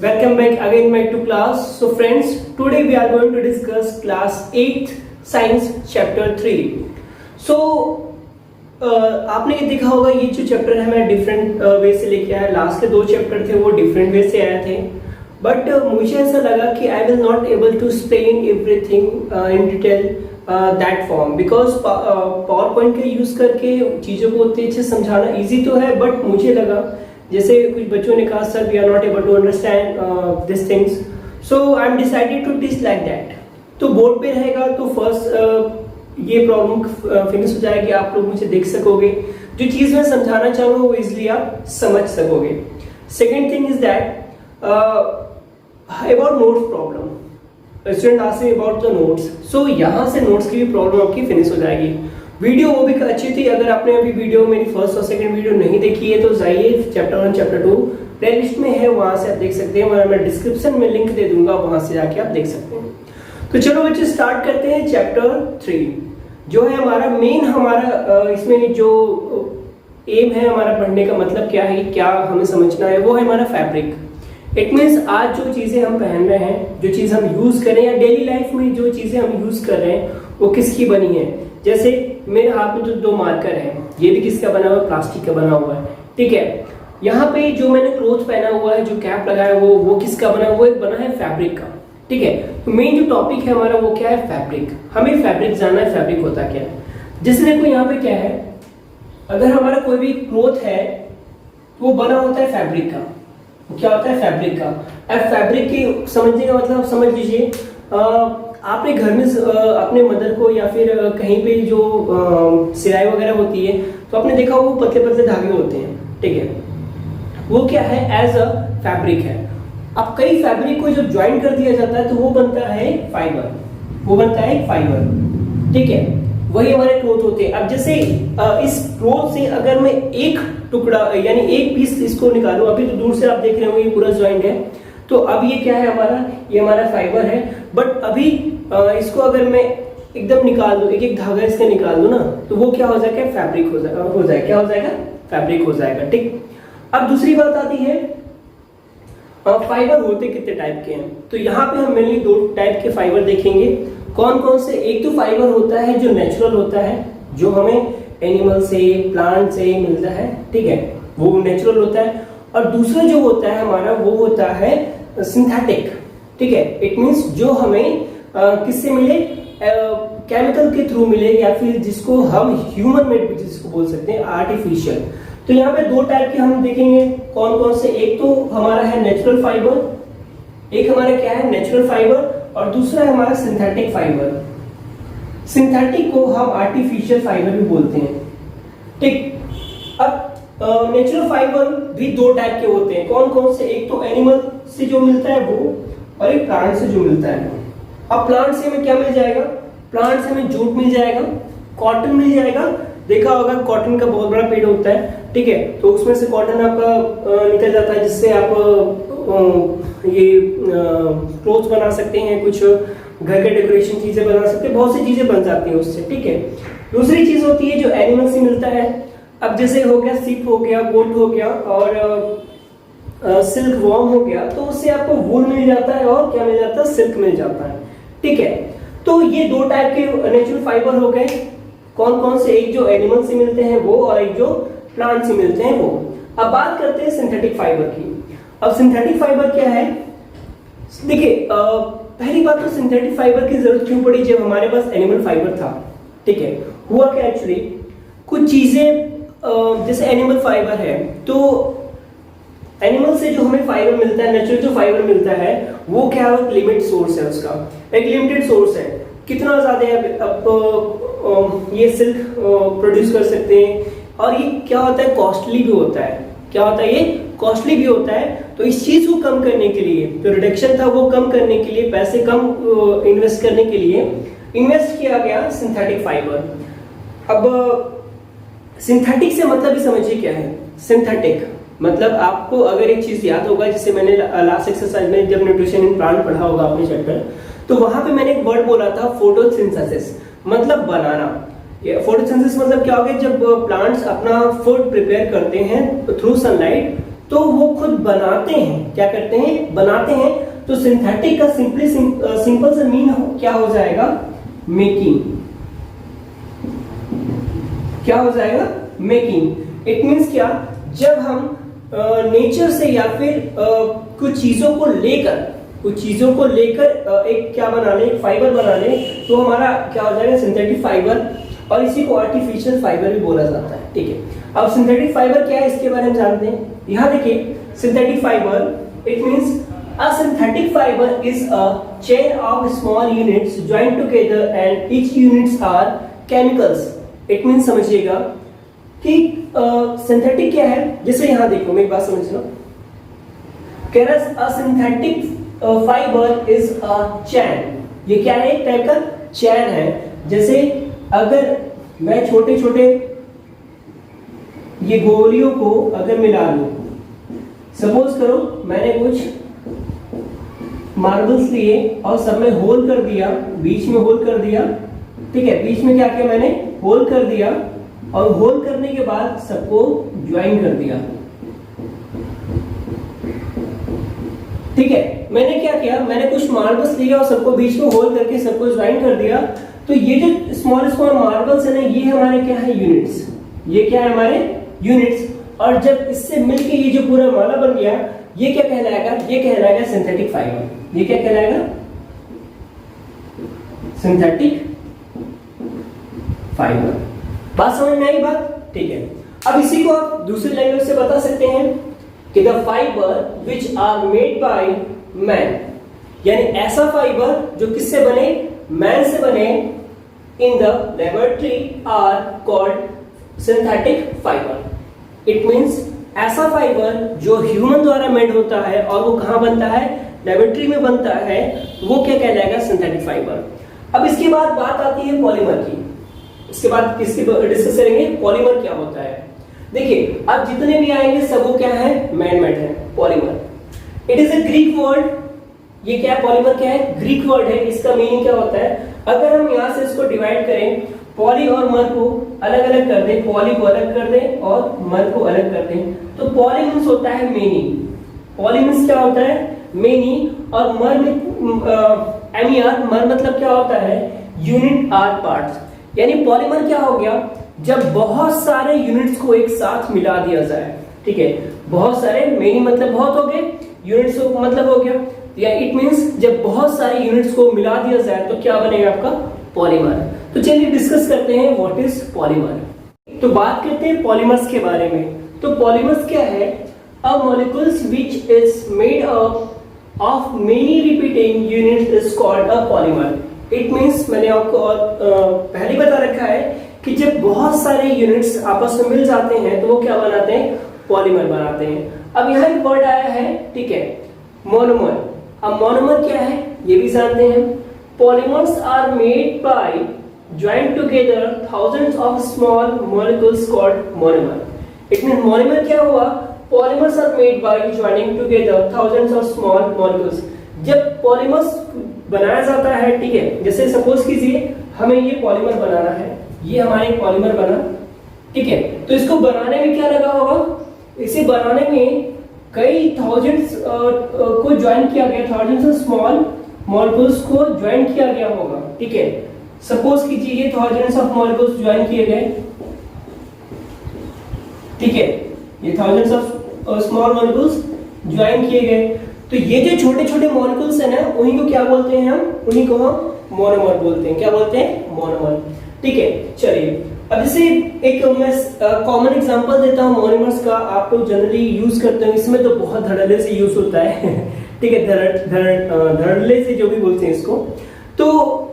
Welcome back again back to class. So friends, today we are going to discuss class 8th science chapter 3. So आपने ये देखा होगा ये जो chapter है मैं डिफरेंट वे से लेके आया. लास्ट के 2 चैप्टर थे वो डिफरेंट वे से आए थे, बट मुझे ऐसा लगा कि I will not able to explain everything in detail that form, because power point का यूज करके चीज़ों को उतने अच्छे समझाना इजी तो है, बट मुझे लगा जैसे कुछ बच्चों ने कहा sir we are not able to understand this things, so I am decided to teach like that. तो बोर्ड पे रहेगा तो फर्स्ट ये प्रॉब्लम फिनिश हो जाएगी, आप लोग मुझे देख सकोगे, जो चीज मैं समझाना चाहूंगा वो इजिली आप समझ सकोगे. Second thing is that about notes problem. Student asking about the notes, so यहाँ से नोट्स की भी प्रॉब्लम आपकी फिनिश हो जाएगी. वीडियो वो भी अच्छी थी. अगर आपने अभी वीडियो मेरी फर्स्ट और सेकंड वीडियो नहीं देखी है तो जाइए चैप्टर 1 चैप्टर 2 प्लेलिस्ट में है, वहां से आप देख सकते हैं. मैं डिस्क्रिप्शन में लिंक दे दूंगा, वहां से जाके आप देख सकते हैं. तो चलो बच्चे स्टार्ट करते हैं. चैप्टर 3 जो है हमारा मेन, हमारा इसमें जो एम है हमारा पढ़ने का मतलब क्या है, क्या हमें समझना है, वो है हमारा फैब्रिक. इट मीन्स आज जो चीजें हम पहन रहे हैं, जो चीज हम यूज कर रहे हैं या डेली लाइफ में जो चीजें हम यूज कर रहे हैं वो किसकी बनी है. जैसे मेरे हाथ में जो 2 मार्कर है, ये भी किसका बना हुआ है, प्लास्टिक का बना हुआ है. ठीक है, यहाँ पे जो मैंने क्लोथ पहना हुआ है, जो कैप लगाया वो किसका बना हुआ है, वो बना है फैब्रिक का. ठीक है, तो मेन जो टॉपिक है हमारा वो क्या है, फैब्रिक. हमें फैब्रिक जानना है, फैब्रिक होता क्या है. जैसे देखो यहाँ पे क्या है, अगर हमारा कोई भी क्लोथ है तो वो बना होता है फैब्रिक का. क्या होता है, फैब्रिक का. अब फैब्रिक की समझने का मतलब समझ लीजिए, आपने घर में अपने मदर को या फिर कहीं पे जो सिलाई वगैरह होती है तो आपने देखा वो पतले पतले धागे होते हैं. ठीक है, वो क्या है, एज अ फैब्रिक है. अब कई फैब्रिक को जब ज्वाइन कर दिया जाता है तो वो बनता है फाइबर, वो बनता है फाइबर. ठीक है, वही हमारे क्लोथ होते हैं. अब जैसे इस क्लोथ से अगर मैं एक टुकड़ा यानी एक पीस इसको निकालूं, अभी तो दूर से आप देख रहे हो ये पूरा ज्वाइंट है, तो अब ये क्या है हमारा, ये हमारा फाइबर है. बट अभी इसको अगर मैं एकदम निकाल दूं, एक एक धागा इसका निकाल दूं ना, तो वो क्या हो जाएगा, फैब्रिक हो जाएगा. क्या हो जाएगा, फैब्रिक हो जाएगा. ठीक, अब दूसरी बात आती है फाइबर होते कितने टाइप के हैं. तो यहाँ पे हम मेनली 2 टाइप के फाइबर देखेंगे. कौन कौन से, एक तो फाइबर होता है जो नेचुरल होता है, जो हमें एनिमल से प्लांट से मिलता है. ठीक है, वो नेचुरल होता है. और दूसरा जो होता है हमारा वो होता है सिंथेटिक. ठीक है, इट मींस जो हमें किससे मिले, केमिकल के थ्रू मिले, या फिर जिसको हम ह्यूमन मेड जिसको बोल सकते हैं, आर्टिफिशियल. तो यहाँ पे 2 टाइप के हम देखेंगे. कौन कौन से, एक तो हमारा है नेचुरल फाइबर, एक हमारा क्या है, नेचुरल फाइबर, और दूसरा है हमारा सिंथेटिक फाइबर. सिंथेटिक को हम आर्टिफिशियल फाइबर भी बोलते हैं. ठीक, अब नेचुरल फाइबर भी 2 टाइप के होते हैं. कौन कौन से, एक तो एनिमल से जो मिलता है वो, और एक प्लांट से जो मिलता है. अब प्लांट से हमें क्या मिल जाएगा, प्लांट से हमें जूट मिल जाएगा, कॉटन मिल जाएगा. देखा होगा कॉटन का बहुत बड़ा पेड़ होता है. ठीक है, तो उसमें से कॉटन आपका निकल जाता है, जिससे आप ये क्लोथ बना सकते हैं, कुछ घर के डेकोरेशन चीजें बना सकते हैं, बहुत सी चीजें बन जाती हैं उससे. ठीक है, दूसरी चीज होती है जो एनिमल से मिलता है. अब जैसे हो गया सीप हो गया, गोट हो गया, और सिल्क वॉर्म हो गया, तो उससे आपको वूल मिल जाता है, और क्या मिल जाता है, सिल्क मिल जाता है. ठीक है, तो ये 2 टाइप के नेचुरल फाइबर हो गए. कौन कौन से, एक जो एनिमल से मिलते हैं वो, और एक जो प्लांट से मिलते हैं वो. अब बात करते हैं सिंथेटिक फाइबर की. अब सिंथेटिक फाइबर क्या है, देखिए पहली बात तो सिंथेटिक फाइबर की जरूरत क्यों पड़ी जब हमारे पास एनिमल फाइबर था. ठीक है, हुआ क्या, एक्चुअली कुछ चीजें जैसे एनिमल फाइबर है, तो एनिमल से जो हमें फाइबर मिलता है, नेचुरल जो फाइबर मिलता है वो क्या है, लिमिट सोर्स है उसका, एक लिमिटेड सोर्स है. कितना ज्यादा अब ये सिल्क प्रोड्यूस कर सकते हैं, और ये क्या होता है, कॉस्टली भी होता है. क्या होता है, ये कॉस्टली भी होता है. तो इस चीज को कम करने के लिए, जो रिडक्शन था वो कम करने के लिए, पैसे कम इन्वेस्ट करने के लिए इन्वेस्ट किया गया सिंथेटिक फाइबर. अब सिंथेटिक से मतलब ही समझिए क्या है. सिंथेटिक मतलब आपको अगर एक चीज याद होगा, जिसे मैंने लास्ट एक्सरसाइज में जब न्यूट्रिशन इन प्लांट पढ़ा होगा आपने चैप्टर, तो वहां पे मैंने एक वर्ड बोला था फोटोसिंथेसिस, मतलब बनाना. फोटोसिंथेसिस मतलब क्या हो गया, जब प्लांट्स अपना फूड प्रिपेयर करते हैं थ्रू सनलाइट, तो वो खुद बनाते हैं, क्या करते हैं, बनाते हैं। तो सिंथेटिक का सिंपल सा मीन क्या हो जाएगा, मेकिंग। क्या हो जाएगा, मेकिंग। इट मींस क्या, जब हम नेचर से या फिर कुछ चीजों को लेकर एक क्या बना ले, फाइबर बना ले, तो हमारा क्या हो जाएगा, सिंथेटिक फाइबर। और इसी को आर्टिफिशियल फाइबर भी बोला जाता है। ठीक है, अब सिंथेटिक फाइबर क्या है इसके बारे में जानते हैं। यहां देखिए, synthetic fibre it means a synthetic fiber is a chain of small units joined together and each units are chemicals. It means समझिएगा कि सिंथेटिक क्या है, जैसे यहां देखो, मैं एक बात समझ लो, कह रहा a synthetic fiber is a chain। ये क्या है, एक टाइप का चैन है। जैसे अगर मैं छोटे छोटे ये गोलियों को अगर मिला लूं, सपोज करो मैंने कुछ मार्बल्स लिए और सब में होल कर दिया, बीच में होल कर दिया। ठीक है, बीच में क्या किया मैंने, होल कर दिया, और होल करने के बाद सबको ज्वाइन कर दिया। ठीक है, मैंने क्या किया, मैंने कुछ मार्बल्स लिया और सबको बीच में होल करके सबको ज्वाइन कर दिया। तो ये जो स्मॉल स्मॉल मार्बल्स है ना, ये हमारे क्या है, यूनिट्स। ये क्या है, हमारे यूनिट्स। और जब इससे मिलके ये जो पूरा माला बन गया, ये क्या कहलाएगा, ये कहलाएगा सिंथेटिक फाइबर। ये क्या कहलाएगा, सिंथेटिक फाइबर। बात समझ में आई बात, ठीक है। अब इसी को आप दूसरी लैंग्वेज से बता सकते हैं कि the fibre which are made by man, यानी ऐसा फाइबर जो किससे बने, मैन से बने, in the laboratory are called synthetic fibre. It means ऐसा फाइबर जो ह्यूमन द्वारा मेड होता है और वो कहां बनता है, लेबोरेटरी में बनता है, वो क्या कहलाएगा, सिंथेटिक फाइबर। अब इसके बाद बात आती है पॉलीमर की। इसके बाद किसकी डिस्कस करेंगे, पॉलीमर क्या होता है। देखिए, अब जितने भी आएंगे सब वो क्या है, मैन मेड है, polymer. It is a Greek word. ये क्या है, पॉलीमर क्या है, ग्रीक वर्ड है। इसका मीनिंग क्या होता है, अगर हम यहां से इसको डिवाइड करें, पॉली और मर को अलग अलग कर दें, पॉली को अलग कर दें और मर को अलग कर दें, तो पॉली मीन्स होता है मेनी। पॉली मीन्स क्या होता है, मेनी। और मर में MER, मर मतलब क्या होता है, यूनिट आर पार्ट्स। यानी पॉलीमर क्या हो गया, जब बहुत सारे यूनिट्स को एक साथ मिला दिया जाए। ठीक है, बहुत सारे, मेनी मतलब बहुत हो गए, यूनिट्स मतलब हो गया, या इट मींस जब बहुत सारे यूनिट्स को मिला दिया जाए तो क्या बनेगा आपका, पॉलीमर। तो चलिए डिस्कस करते हैं व्हाट इज पॉलीमर। तो बात करते हैं पॉलीमर्स के बारे में। तो पॉलीमर्स क्या है, a molecules which is made up of many repeating units is called a polymer. It means मैंने आपको पहले बता रखा है कि जब बहुत सारे यूनिट्स आपस में मिल जाते हैं तो वो क्या बनाते हैं, पॉलीमर बनाते हैं। अब यहाँ एक वर्ड आया है, ठीक है, मोनोमर। अब मोनोमर क्या है ये भी जानते हैं। Polymers are made by joined together thousands of small molecules called monomer. It means monomer क्या हुआ, polymers are made by joining together thousands of small molecules. जब polymers बनाया जाता है, ठीक है, जैसे सपोज कीजिए हमें ये पॉलीमर बनाना है, ये हमारे पॉलीमर बना, ठीक है, तो इसको बनाने में क्या लगा होगा, इसे बनाने में कई थाउजेंड्स को ज्वाइन किया गया, थाउजेंड्स ऑफ स्मॉल मॉलिक्यूल्स को ज्वाइन किया गया होगा। ठीक है, सपोज कीजिए ये थाउजेंड्स ऑफ मॉलिक्यूल्स ज्वाइन किए गए, ठीक है, ये thousands of small molecules join किए गए। तो ये जो छोटे छोटे मॉलिक्यूल्स है ना, उन्हीं को क्या बोलते हैं हम, उन्हीं को हम मोनोमर बोलते हैं। क्या बोलते हैं, मोनोमर। ठीक है, चलिए अब जैसे एक मैं कॉमन एग्जांपल देता हूँ मोनोमर्स का, आप लोग जनरली यूज करते हैं, इसमें तो बहुत धड़ल्ले से यूज होता है ठीक है, धड़ल्ले से जो भी बोलते हैं इसको। तो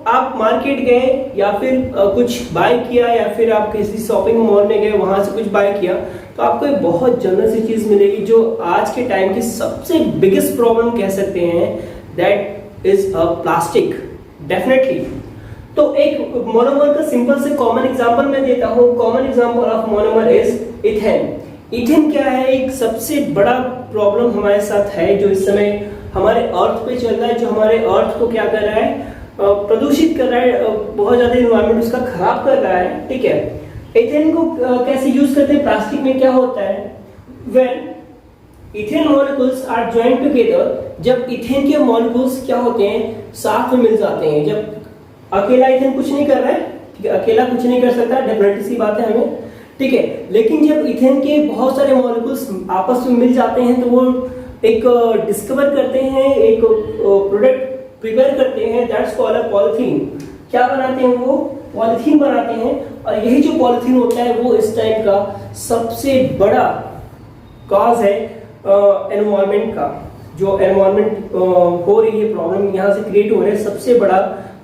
आप मार्केट गए या फिर कुछ बाय किया, या फिर आप किसी शॉपिंग मॉल में गए, वहां से कुछ बाय किया, तो आपको एक बहुत जनरल सी चीज मिलेगी जो आज के टाइम की सबसे बिगेस्ट प्रॉब्लम कह सकते हैं, that is a plastic. Definitely. तो एक मोनोमर का सिंपल से कॉमन एग्जांपल मैं देता हूं। Common example of monomer is ethane. Ethane क्या है, एक सबसे बड़ा प्रॉब्लम हमारे साथ है जो इस समय हमारे अर्थ पे चल रहा है, जो हमारे अर्थ को क्या कर रहा है, प्रदूषित कर रहा है, बहुत ज्यादा एनवायरनमेंट उसका खराब कर रहा है। ठीक है, इथेन को कैसे यूज करते हैं, प्लास्टिक में क्या होता है, when ethane molecules are joined together, जब इथेन के मॉलिक्यूल्स क्या होते हैं, साथ में मिल जाते हैं। जब अकेला इथेन कुछ नहीं कर रहा है, ठीक है, अकेला कुछ नहीं कर सकता, डेफिनेटली सी बात है हमें, ठीक है, लेकिन जब इथेन के बहुत सारे मॉलिक्यूल्स आपस में मिल जाते हैं तो वो एक डिस्कवर करते हैं, एक प्रोडक्ट प्रिपेयर करते हैं, दैट्स कॉल्ड अ पॉलीथीन। क्या बनाते हैं वो? पॉलीथीन बनाते हैं। और यही जो पॉलीथीन होता है वो इस टाइम का सबसे बड़ा कॉज है एनवायरनमेंट का। जो एनवायरनमेंट हो रही है, प्रॉब्लम यहाँ से क्रिएट हो रहा है, सबसे बड़ा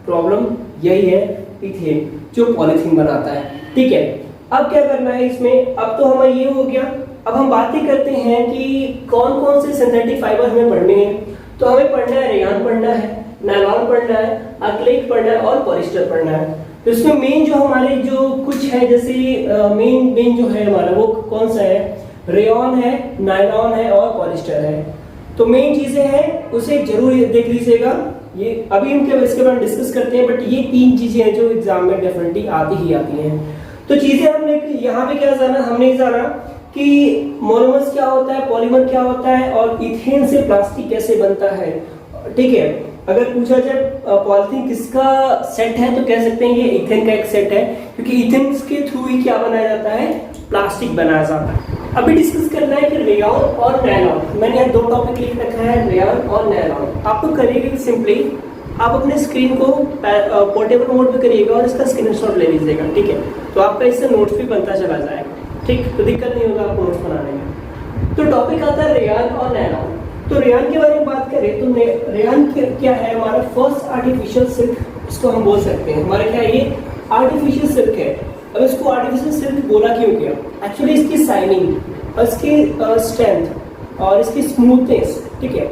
प्रॉब्लम यही है, इथेन जो पॉलीथीन बनाता है, ठीक है। अब क्या करना है इसमें? अब तो हमें ये हो गया, अब हम बातें करते हैं कि कौन कौन से सिंथेटिक फाइबर हमें पढ़ने हैं। तो हमें पढ़ना है, रेयान पढ़ना है, नायलॉन पढ़ना है, एक्रिलिक पढ़ना है और पॉलिएस्टर पढ़ना है। तो इसमें मेन जो हमारे जो कुछ है, जैसे मेन जो है हमारा वो कौन सा है? रेयॉन है, नायलॉन है और पॉलिएस्टर है। तो मेन चीजें हैं, उसे जरूर देख लीजिएगा। ये अभी इसके बारे में डिस्कस करते हैं, बट ये 3 चीजें हैं जो एग्जाम में डेफिनेटली आती ही आती हैं। तो चीजें हमने यहाँ पे क्या जाना, हमने जाना कि मोनोमर्स क्या होता है, पॉलीमर क्या होता है और इथेन से प्लास्टिक कैसे बनता है, ठीक है। अगर पूछा जाए पॉलीथीन किसका सेट है तो कह सकते हैं ये इथेन का एक सेट है, क्योंकि इथेन के थ्रू ही क्या बनाया जाता है? प्लास्टिक बनाया जाता है। अभी डिस्कस करना है कि रेयॉन और नायलॉन। मैंने यहाँ 2 टॉपिक लिख रखा है, रेयॉन और नायलॉन। आपको करिएगा सिंपली, आप अपने स्क्रीन को पोर्टेबल मोड पे करिएगा और इसका स्क्रीनशॉट ले लीजिएगा, ठीक है। तो आपका इससे नोट्स भी बनता चला जाएगा, ठीक, तो दिक्कत नहीं होगा आपको नोट्स बनाने में। तो टॉपिक आता है रेयान और नायलॉन। तो रेयान के बारे में बात करें तो रेयान क्या है? हमारा फर्स्ट आर्टिफिशियल सिल्क, इसको हम बोल सकते हैं। हमारा क्या है? ये आर्टिफिशियल सिल्क है। अब इसको आर्टिफिशियल सिल्क बोला क्यों गया? एक्चुअली इसकी शाइनिंग और इसकी स्ट्रेंथ और इसकी स्मूथनेस, ठीक है,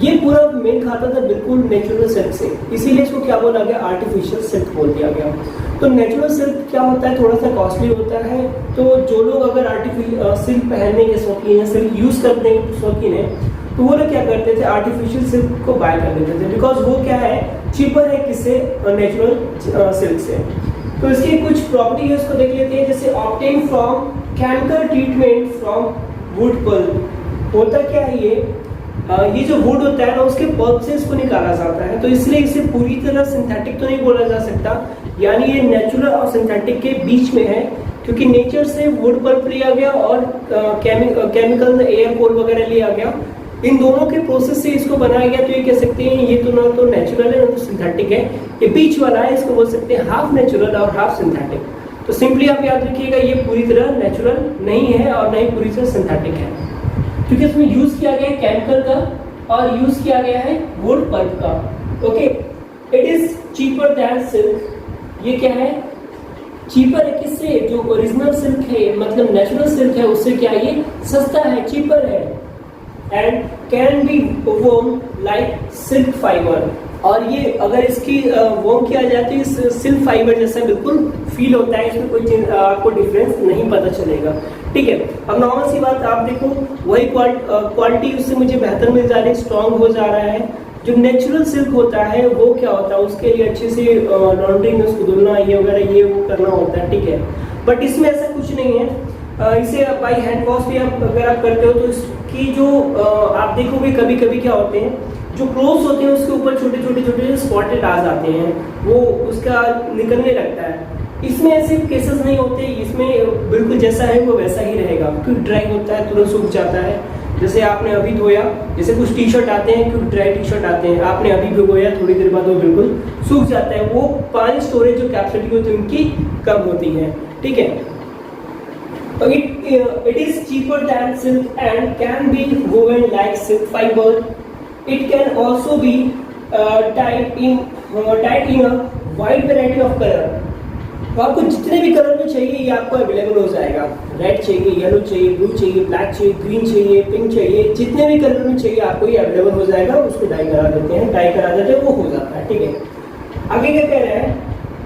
ये पूरा मेल खाता था बिल्कुल नेचुरल सिल्क से, इसीलिए इसको क्या बोला गया? आर्टिफिशियल सिल्क बोल दिया गया। तो नेचुरल सिल्क क्या होता है? थोड़ा सा कॉस्टली होता है। तो जो लोग अगर आर्टिफिशियल सिल्क पहनने के शौकीन है, सिल्क यूज करने के शौकीन है, तो वो लोग क्या करते थे? आर्टिफिशियल सिल्क को बाय कर लेते थे, बिकॉज वो क्या है? चीपर है किससे? नेचुरल सिल्क से। तो इसकी कुछ प्रॉपर्टी है, उसको देख लेते हैं। जैसे obtain from chemical treatment from wood pulp. होता क्या है ये जो वुड होता है ना, उसके पल्प से इसको निकाला जाता है। तो इसलिए इसे पूरी तरह सिंथेटिक तो नहीं बोला जा सकता, यानी ये नेचुरल और सिंथेटिक के बीच में है, क्योंकि नेचर से वुड पल्प लिया गया और केमिकल एयर कोल वगैरह लिया गया। इन दोनों के प्रोसेस से इसको बनाया गया। तो ये कह सकते हैं ये तो ना तो नेचुरल है ना तो सिंथेटिक है, ये बीच वाला है, इसको बोल सकते हैं हाफ नेचुरल और हाफ सिंथेटिक। तो सिंपली आप याद रखिएगा, ये पूरी तरह नेचुरल नहीं है और नहीं पूरी तरह सिंथेटिक है, क्योंकि इसमें यूज किया गया है केमिकल का और यूज किया गया है वुड पल्प का। Okay, it is cheaper then silk. ये क्या है? चीपर है किससे? जो ओरिजिनल सिल्क है, मतलब नेचुरल सिल्क है, उससे क्या ये सस्ता है, चीपर है। एंड कैन बी वोन लाइक सिल्क फाइबर। और ये अगर इसकी वोम किया जाती है सिल्क फाइबर जैसा बिल्कुल फील होता है, इसमें कोई चीज आपको डिफरेंस नहीं पता चलेगा, ठीक है। अब नॉर्मल सी बात आप देखो, वही क्वालिटी उससे मुझे बेहतर मिल जा रही है, स्ट्रॉन्ग हो जा रहा है। जो नेचुरल सिल्क होता है वो क्या होता है? उसके लिए अच्छे से लॉन्ड्रिंग में उसको धुलना, ये वगैरह ये वो करना होता है, ठीक है। बट इसमें ऐसा कुछ नहीं है। इसे बाई हैंड वॉश भी अगर आप करते हो तो इसकी जो आप देखोगे कभी कभी क्या होते हैं, जो क्लोथ्स होते हैं उसके ऊपर छोटे छोटे स्पॉटेड आ जाते हैं, वो उसका निकलने लगता है। इसमें ऐसे केसेस नहीं होते, इसमें बिल्कुल जैसा है वो वैसा ही रहेगा, क्योंकि ड्राई होता है, तुरंत सूख जाता है। जैसे आपने अभी धोया, जैसे कुछ टी शर्ट आते हैं, कुछ ड्राई टी शर्ट आते हैं, आपने अभी भिगोया, थोड़ी देर बाद वो बिल्कुल सूख जाता है। वो पानी स्टोरेज जो कैपेसिटी होती है उनकी कम होती है, ठीक है। It is cheaper than silk and can be woven like silk fiber. It can also be dyed in a wide variety of color. तो आपको जितने भी कलर में चाहिए ये आपको अवेलेबल हो जाएगा। रेड चाहिए, येलो चाहिए, ब्लू चाहिए, ब्लैक चाहिए, ग्रीन चाहिए, पिंक चाहिए, जितने भी कलर में चाहिए आपको ये अवेलेबल हो जाएगा। उसको डाई करा देते हैं, वो हो जाता है, ठीक है। आगे क्या कह रहे हैं?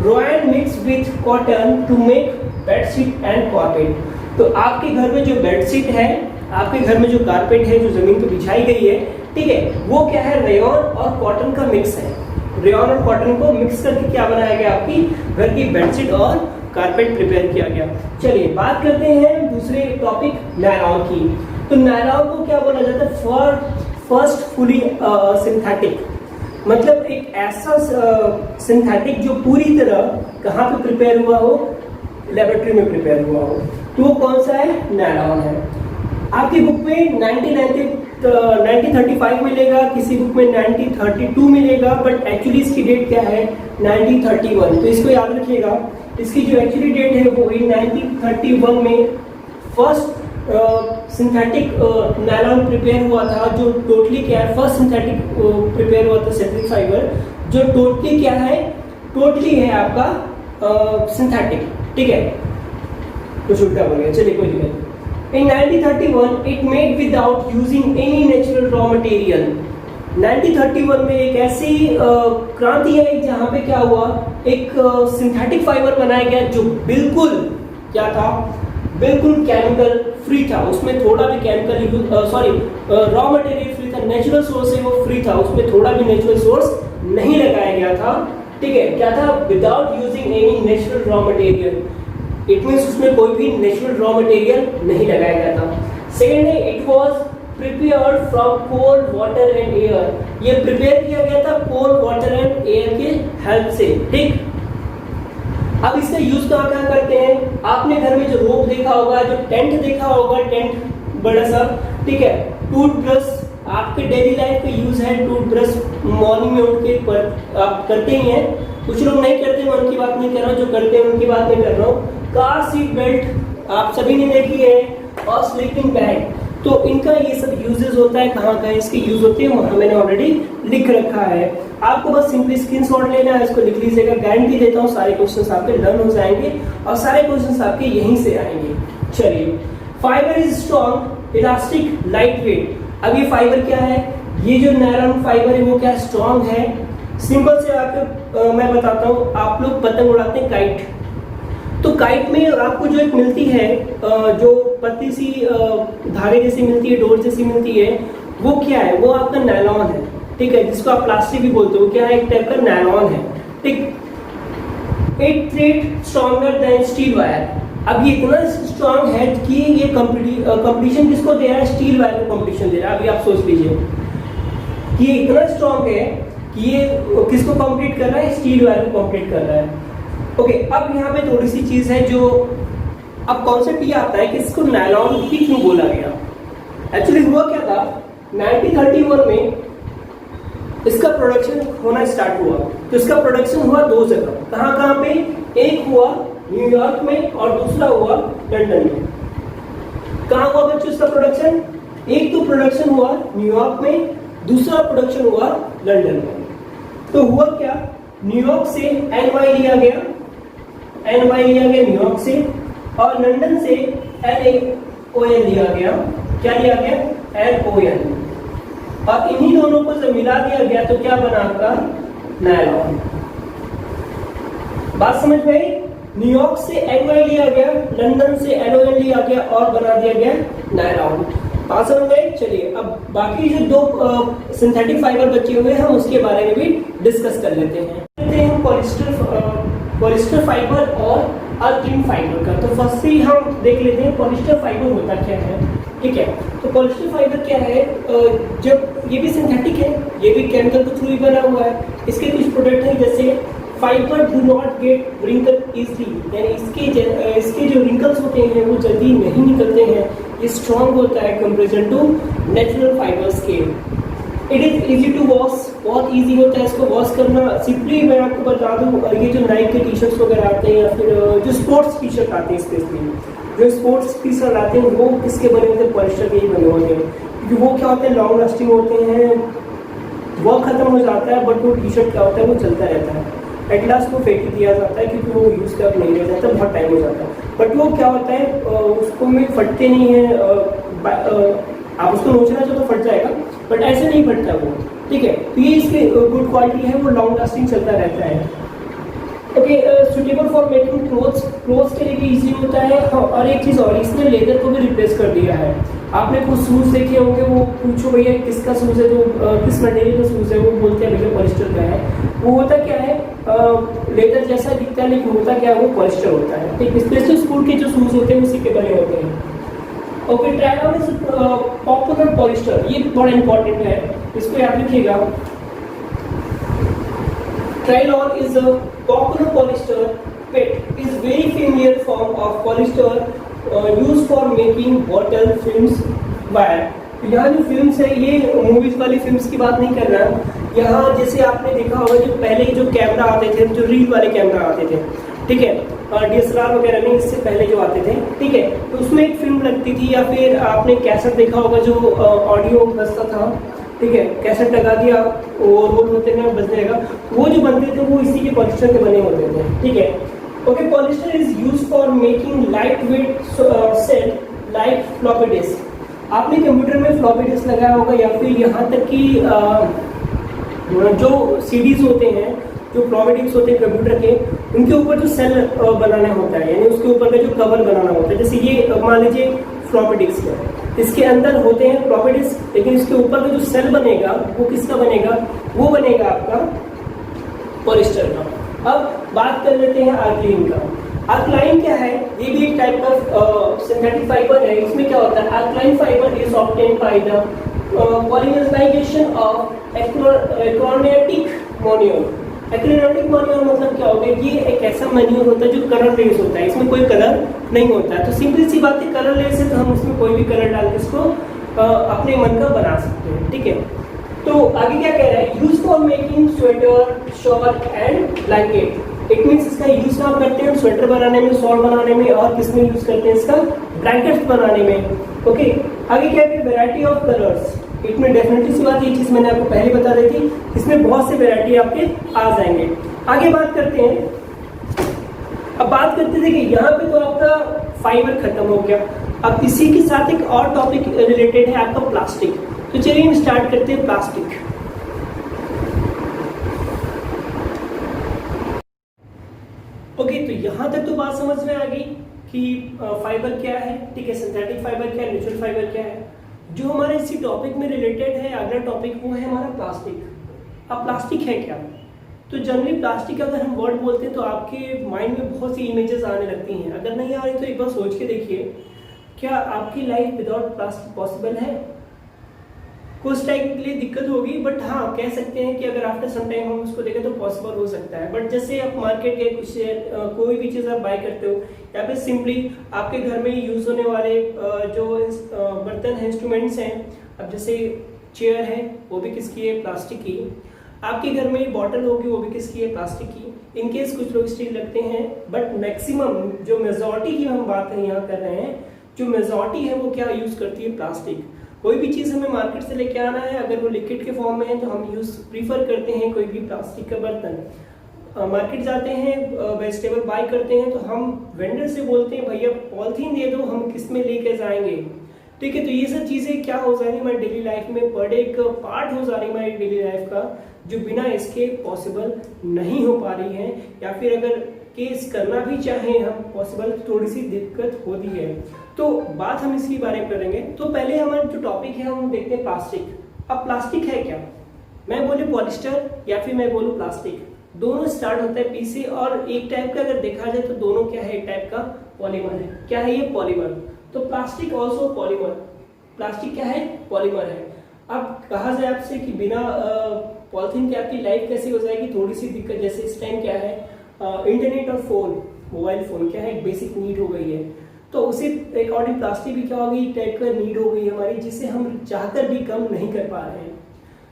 Rayon mix with cotton to make bedsheet and carpet. तो आपके घर में जो बेडशीट है, आपके घर में जो कारपेट है, जो जमीन पर बिछाई गई है, ठीक है, वो क्या है? रेयॉन और कॉटन का मिक्स है। रेयॉन और कॉटन को मिक्स करके क्या बनाया गया? आपकी घर की बेडशीट और कारपेट प्रिपेयर किया गया। चलिए बात करते हैं दूसरे टॉपिक नायलॉन की। तो नायलॉन को क्या बोला जाता है? फर्स्ट फुली सिंथेटिक, मतलब एक ऐसा सिंथेटिक जो पूरी तरह कहाँ पे प्रिपेयर हुआ हो? लेबोरेटरी में प्रिपेयर हुआ हो। तो वो कौन सा है? नायलॉन है। आपकी बुक में 1935 मिलेगा, किसी बुक में 1932 मिलेगा, बट एक्चुअली इसकी डेट क्या है? 1931। तो इसको याद रखिएगा, इसकी जो एक्चुअली डेट है वो 1931 में फर्स्ट सिंथेटिक नायलॉन प्रिपेयर हुआ था, जो टोटली क्या है? फर्स्ट सिंथेटिक प्रिपेयर हुआ था सिंथेटिक फाइबर, जो टोटली क्या है? टोटली है आपका सिंथेटिक, ठीक है? कुछ उल्टा बोल गया, चलिए कोई दिक्कत नहीं। In 1931, it made without using any natural raw material. 1931 में एक ऐसी क्रांति आई जहां पे क्या हुआ? एक सिंथेटिक फाइबर बनाया गया जो बिल्कुल क्या था? बिल्कुल केमिकल फ्री था। उसमें थोड़ा भी केमिकल रॉ मटेरियल फ्री था, नेचुरल सोर्स है वो फ्री था, उसमें थोड़ा भी नेचुरल सोर्स नहीं लगाया गया था, ठीक है? क्या था? Without using any natural raw material. It means उसमें कोई भी नेचुरल रॉ मटेरियल नहीं लगाया गया था। सेकेंड है, it was prepared from coal, water and air. ये प्रिपेयर किया गया था कोल, वाटर एंड एयर के हेल्प से, ठीक? अब इसका यूज कहाँ कहाँ करते हैं? आपने घर में जो रोप देखा होगा, जो टेंट देखा होगा, टेंट बड़ा सा, ठीक है? टूथब्रश, आपके डेली लाइफ का यूज है टूथब्रश। मॉर्निंग में उठ के आप करते ही हैं, कुछ लोग नहीं करते, मैं उनकी बात नहीं कर रहा हूँ, जो करते हैं उनकी बात नहीं कर रहा हूँ। कार सीट बेल्ट आप सभी ने देखी है, और स्लीपिंग बैग। तो इनका ये सब यूजेस होता है, कहाँ कहाँ इसके यूज होते हैं वहाँ मैंने ऑलरेडी लिख रखा है। आपको बस सिंपली स्क्रीनशॉट लेना है, इसको लिख लीजिएगा। गारंटी देता हूँ सारे क्वेश्चंस आपके लर्न हो जाएंगे और सारे क्वेश्चंस आपके यहीं से आएंगे। चलिए, fibre is strong, elastic, light weight. अब ये फाइबर क्या है? ये जो नायलॉन फाइबर है वो क्या? स्ट्रॉन्ग है। सिंपल से आपको मैं बताता हूँ, आप लोग पतंग उड़ाते हैं, काइट। तो काइट में आपको जो एक मिलती है, जो पतली सी धागे जैसी मिलती है, डोर जैसी मिलती है, वो क्या है? वो आपका नायलॉन है, ठीक है? जिसको आप प्लास्टिक भी बोलते हो, क्या है? एक टाइप का नायलॉन है, ठीक? 8 thread stronger than steel wire. अब ये इतना स्ट्रॉन्ग है कि ये कंपटीशन किसको दे रहा है? स्टील वायर को कंपटीशन दे रहा है। अभी आप सोच लीजिए कि ये इतना स्ट्रॉन्ग है कि ये किसको कॉम्पीट कर रहा है? स्टील वायर को कॉम्पीट कर रहा है। ओके, अब यहाँ पे थोड़ी सी चीज है जो अब कॉन्सेप्ट ये आता है कि इसको नायलॉन ही क्यों बोला गया। एक्चुअली हुआ क्या था? 1931 में इसका प्रोडक्शन होना स्टार्ट हुआ। तो इसका प्रोडक्शन हुआ दो जगह, कहाँ कहाँ पे? एक हुआ न्यूयॉर्क में और दूसरा हुआ लंदन में। कहाँ हुआ बच्चों इसका प्रोडक्शन? एक तो प्रोडक्शन हुआ न्यूयॉर्क में, दूसरा प्रोडक्शन हुआ लंदन में। तो हुआ क्या? न्यूयॉर्क से NY लिया गया, NY लिया गया न्यूयॉर्क से, और लंदन से LAON लिया गया। क्या लिया गया? LON। और इन्हीं दोनों को जब मिला दिया गया तो क्या बना आपका? नायलॉन। बात समझ में आई? न्यूयॉर्क से NY लिया गया, लंदन से LON लिया गया और बना दिया गया नायलॉन। बात समझ में आई? चलिए, अब बाकी जो दो सिंथेटिक फाइबर बचे हुए हैं हम उसके बारे में भी डिस्कस कर लेते हैं। पॉलिस्टर फाइबर और अल्ट्रीन फाइबर का। तो फर्स्ट ही हम देख लेते हैं पॉलिस्टर फाइबर होता क्या है, ठीक है? तो पॉलिस्टर फाइबर क्या है? जब ये भी सिंथेटिक है, ये भी केमिकल के थ्रू ही बना हुआ है। इसके कुछ प्रोडक्ट हैं, जैसे fibre do not get wrinkle easily, यानी इसके जो रिंकल्स होते हैं वो जल्दी नहीं निकलते हैं। ये स्ट्रॉन्ग होता है कंपेरिजन टू नेचुरल फाइबर्स के। It is easy to wash, बहुत इजी होता है इसको वॉश करना। सिंपली मैं आपको बता दूं, ये जो नाइक के टी शर्ट्स वगैरह आते हैं या फिर जो स्पोर्ट्स टी शर्ट आते हैं, स्पेशली जो स्पोर्ट्स टी शर्ट आते हैं वो किसके बने होते हैं? पॉलिस्टर के ही बने होते हैं, क्योंकि वो क्या होते हैं? लॉन्ग लास्टिंग होते हैं। वर्क खत्म हो जाता है बट वो टी शर्ट क्या होता है? वो चलता रहता है। एट लास्ट वो फेंक दिया जाता है क्योंकि वो यूज़ कर नहीं रह जाता, बहुत टाइम हो जाता है। बट वो क्या होता है? उसको में फटते नहीं है। आप उसको नोचना चाहो तो फट जाएगा, बट ऐसे नहीं फटता वो, ठीक है? तो ये इसकी गुड क्वालिटी है, वो लॉन्ग लास्टिंग चलता रहता है। Okay, suitable for making clothes के लिए भी इजी होता है। और एक चीज़ और, इसने लेदर को भी रिप्लेस कर दिया है। आपने कुछ शूज देखे होंगे, वो पूछो भैया किसका शूज है, जो किस मटेरियल का शूज है, वो बोलते हैं भैया पॉलिस्टर का है। वो होता क्या है? लेदर जैसा दिखता है लेकिन होता क्या है? वो पॉलिस्टर होता है, ठीक? स्पेशल स्कूल के जो शूज होते हैं उसी के बने होते हैं। Okay, terylene is popular polyester, ये बड़ा इंपॉर्टेंट है, इसको याद रखिएगा। Terylene is a popular polyester, PET is very familiar form of polyester used for making bottle films wire. यहाँ जो फिल्म्स है ये मूवीज वाली फिल्म्स की बात नहीं कर रहा, यहाँ जैसे आपने देखा होगा जो पहले जो कैमरा आते थे, जो रील वाले कैमरा आते थे, ठीक है, DSLR वगैरह नहीं, इससे पहले जो आते थे, ठीक है, तो उसमें एक फिल्म लगती थी, या फिर आपने कैसेट देखा होगा जो ऑडियो बजता था, ठीक है, कैसेट लगा दिया और रोल होते हैं बजने लगा, वो जो बनते थे वो इसी के पॉलिस्टर के बने होते थे, ठीक है। Okay, polyester is used for making light weight sail like floppy disk. आपने कंप्यूटर में फ्लॉपी डिस्क लगाया होगा, या फिर यहाँ तक कि जो CDs होते हैं, जो फ्लॉपी डिस्क होते हैं कंप्यूटर के, उनके ऊपर जो सेल बनाना होता है, यानी उसके ऊपर का जो कवर बनाना होता है, जैसे ये मान लीजिए फ्लॉपी डिस्क है, इसके अंदर होते हैं फ्लॉपी डिस्क, लेकिन इसके ऊपर का जो सेल बनेगा वो किसका बनेगा, वो बनेगा आपका पॉलिस्टर का। अब बात कर लेते हैं आर्कलाइन का। आर्कलाइन क्या है, ये भी एक टाइप ऑफ सिंथेटिक फाइबर है। इसमें क्या होता है, acrylic fibre is obtained by the polymerisation of acrylonitrile monomer. Acrylonitrile monomer मतलब क्या हो गया, ये एक ऐसा मोन्यूल होता है जो कलरलेस होता है, इसमें कोई कलर नहीं होता है। तो सिंपली सी बात है, कलरलेस है तो हम उसमें कोई भी कलर डाल के इसको अपने मन का बना सकते हैं, ठीक है। तो आगे क्या कह रहा है, use for making sweater, shawl and blanket. It means इसका यूज कहाँ करते हैं, स्वेटर बनाने में, शॉल बनाने में, और किसमें यूज करते हैं इसका, ब्लैंकेट्स बनाने में। ओके, आगे क्या है, वैरायटी ऑफ कलर्स। इसमें डेफिनेटली सी बात, ये चीज मैंने आपको पहले बता दी थी, इसमें बहुत से वैरायटी आपके आ जाएंगे। आगे बात करते हैं, अब बात करते थे कि यहाँ पे तो आपका फाइबर खत्म हो गया, अब इसी के साथ एक और टॉपिक रिलेटेड है आपका प्लास्टिक। तो चलिए हम स्टार्ट करते हैं प्लास्टिक। ओके, तो यहाँ तक तो बात समझ में आ गई कि फाइबर क्या है, ठीक है, सिंथेटिक फाइबर क्या है, नेचुरल फाइबर क्या है। जो हमारे इसी टॉपिक में रिलेटेड है अगला टॉपिक, वो है हमारा प्लास्टिक। अब प्लास्टिक है क्या, तो जनरली प्लास्टिक का अगर हम वर्ड बोलते हैं तो आपके माइंड में बहुत सी इमेजेस आने लगती हैं। अगर नहीं आ रही तो एक बार सोच के देखिए, क्या आपकी लाइफ विदाउट प्लास्टिक पॉसिबल है? कुछ टाइम के लिए दिक्कत होगी, बट हाँ कह सकते हैं कि अगर आफ्टर सम टाइम हम उसको देखें तो पॉसिबल हो सकता है। बट जैसे आप मार्केट गए, कुछ कोई भी चीज़ आप बाय करते हो, या फिर सिंपली आपके घर में यूज होने वाले जो बर्तन हैं, इंस्ट्रूमेंट्स हैं, अब जैसे चेयर है वो भी किसकी है, प्लास्टिक की। आपके घर में बॉटल होगी वो भी किसकी है, प्लास्टिक की। इनकेस कुछ लोग स्टील रखते हैं, बट मैक्सिमम जो मेजॉरिटी की हम बात यहाँ कर रहे हैं, जो मेजॉरिटी है वो क्या यूज करती है, प्लास्टिक। कोई भी चीज़ हमें मार्केट से लेके आना है, अगर वो लिक्विड के फॉर्म में है तो हम प्रीफर करते हैं कोई भी प्लास्टिक का बर्तन। मार्केट जाते हैं, वेजिटेबल बाय करते हैं, तो हम वेंडर से बोलते हैं भैया पॉलिथीन दे दो, हम किस में लेके जाएंगे, ठीक है। तो ये सब चीज़ें क्या हो जा रही है हमारी डेली लाइफ में, पर डे एक पार्ट हो जा रही है हमारी डेली लाइफ का, जो बिना इसके पॉसिबल नहीं हो पा रही है, या फिर अगर केस करना भी चाहें हम पॉसिबल, थोड़ी सी दिक्कत होती है। तो बात हम इसके बारे में करेंगे। तो पहले हमारा जो टॉपिक है हम देखते हैं प्लास्टिक। अब प्लास्टिक है क्या, मैं बोलूँ पॉलिस्टर या फिर मैं बोलूँ प्लास्टिक, दोनों स्टार्ट होता है पी से, और एक टाइप का अगर देखा जाए तो दोनों क्या है, एक टाइप का पॉलीमर है। क्या है ये, पॉलीमर। तो प्लास्टिक ऑल्सो पॉलीमर, प्लास्टिक क्या है, पॉलीमर है। अब कहा जाए आपसे कि बिना पॉलिथीन के आपकी लाइफ कैसे हो जाएगी, थोड़ी सी दिक्कत। जैसे इस टाइम क्या है, इंटरनेट और फोन, मोबाइल फोन क्या है, एक बेसिक नीड हो गई है, तो उसी अकॉर्डिंग प्लास्टिक भी क्या होगी, एक टाइप का नीड हो गई हमारी, जिसे हम चाहकर भी कम नहीं कर पा रहे हैं।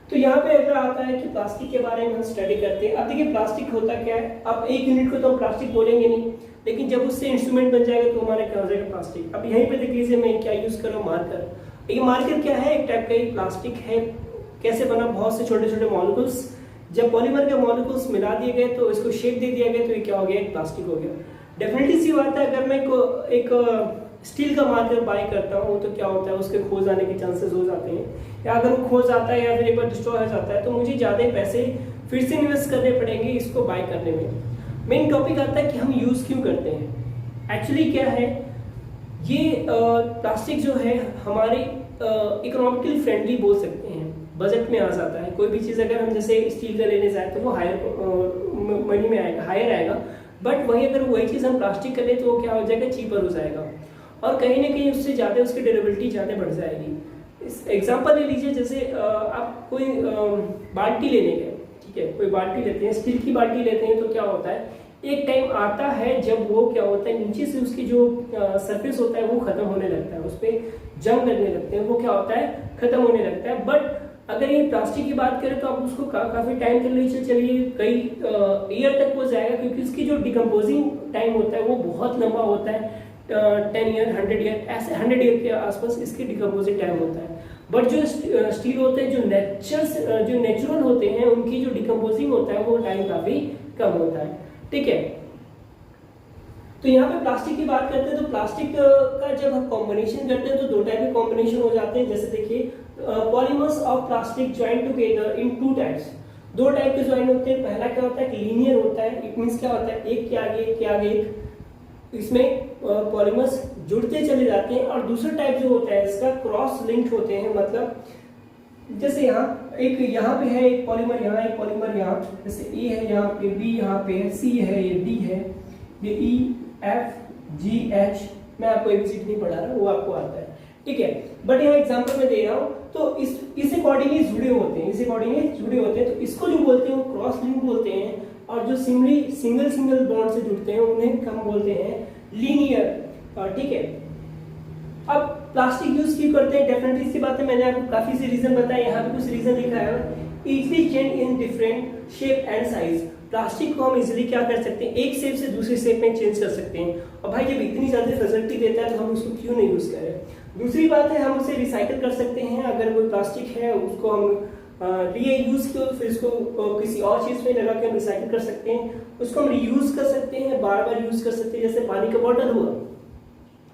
तो यहाँ पे अगर आता है कि प्लास्टिक के बारे में हम स्टडी करते हैं। अब देखिए प्लास्टिक होता क्या है, अब एक यूनिट को तो हम प्लास्टिक बोलेंगे नहीं, लेकिन जब उससे इंस्ट्रूमेंट बन जाएगा तो हमारा क्या हो जाएगा, प्लास्टिक। अब यहीं पे देख लीजिए मैं क्या यूज कर रहा हूँ, मार्कर। ये मार्कर क्या है, एक टाइप का प्लास्टिक है। कैसे बना, बहुत से छोटे छोटे मॉलिक्यूल्स, जब पॉलीमर के मॉलिक्यूल्स मिला दिए गए तो इसको शेप दे दिया गया, तो ये क्या हो गया, एक प्लास्टिक हो गया। डेफिनेटली सी बात है, अगर मैं एक स्टील का मार्कर बाय करता हूँ तो क्या होता है, उसके खो जाने के चांसेस हो जाते हैं, या अगर वो खो जाता है या फिर एक बार डिस्ट्रॉय हो जाता है तो मुझे ज़्यादा पैसे फिर से इन्वेस्ट करने पड़ेंगे इसको बाय करने में। मेन टॉपिक आता है कि हम यूज़ क्यों करते हैं। एक्चुअली क्या है, ये प्लास्टिक जो है हमारे इकोनॉमिकली फ्रेंडली बोल सकते हैं, बजट में आ जाता है। कोई भी चीज़ अगर हम जैसे स्टील का लेने जाए तो वो हायर मनी में आएगा, हायर आएगा, बट वहीं अगर वही चीज़ हम प्लास्टिक कर ले तो वो क्या हो जाएगा, चीपर हो जाएगा। और कहीं ना कहीं उससे ज़्यादा उसकी ड्यूरेबिलिटी ज़्यादा बढ़ जाएगी। इस एग्जांपल ले लीजिए, जैसे आप कोई बाल्टी लेने गए, ठीक है, कोई बाल्टी लेते हैं, स्टील की बाल्टी लेते हैं, तो क्या होता है एक टाइम आता है जब वो क्या होता है नीचे से उसकी जो सरफेस होता है वो खत्म होने लगता है, उस पर जंग लगने लगते हैं, वो क्या होता है खत्म होने लगता है। बट अगर ये प्लास्टिक की बात करें तो आप उसको काफी टाइम के लिए चलिए कई ईयर तक वो जाएगा, क्योंकि उसकी जो डिकम्पोजिंग टाइम होता है वो बहुत लंबा होता है, 10 ईयर 100 ईयर, ऐसे 100 ईयर के आसपास इसकी डिकम्पोजिंग टाइम होता है। बट जो स्टील होते हैं जो नेचुरल होते हैं उनकी जो डिकम्पोजिंग होता है वो टाइम काफी कम होता है, ठीक है। तो यहाँ पे प्लास्टिक की बात करते हैं तो प्लास्टिक का जब हम कॉम्बिनेशन करते हैं तो दो टाइप के कॉम्बिनेशन हो जाते हैं। जैसे देखिए polymers of plastic join together in 2 types, 2 type के ज्वाइन होते हैं। पहला क्या होता है कि लीनियर होता है, इट मींस क्या होता है एक के आगे एक के आगे एक, इसमें पॉलीमर्स जुड़ते चले जाते हैं। और दूसरा टाइप जो होता है इसका क्रॉस लिंक्ड होते हैं, मतलब जैसे यहाँ पे है एक पॉलीमर, यहाँ एक पॉलीमर, यहाँ जैसे ए है, यहाँ पे बी, यहाँ पे है सी है, ये डी है, ये ई एफ जी एच, मैं आपको एबीसीडी नहीं पढ़ा रहा, वो आपको आता है, ठीक है। बट यहाँ एग्जांपल में दे रहा हूँ तो इस अकॉर्डिंगली जुड़े होते हैं, इस अकॉर्डिंगली जुड़े होते हैं, तो इसको जो बोलते हैं वो क्रॉस लिंक बोलते हैं। और जो सिंगल बॉन्ड से जुड़ते हैं उन्हें हम बोलते हैं लीनियर, ठीक है। अब प्लास्टिक यूज क्यों करते हैं, डेफिनेटली सी बात है, मैंने आपको काफी से रीजन बताया, यहाँ पे कुछ रीजन लिखा है, easily change in different shape and size. Plastic को हम इजीली क्या कर सकते हैं, एक शेप से दूसरे शेप में चेंज कर सकते हैं। और भाई जब इतनी ज्यादा फैसिलिटी देता है तो हम उसको क्यों नहीं यूज करें। दूसरी बात है हम उसे रिसाइकल कर सकते हैं, अगर कोई प्लास्टिक है उसको हम रीयूज किया फिर इसको किसी और चीज में लगा के हम रिसाइकल कर सकते हैं, उसको हम रीयूज कर सकते हैं, बार बार यूज कर सकते हैं। जैसे पानी का बॉटल हुआ,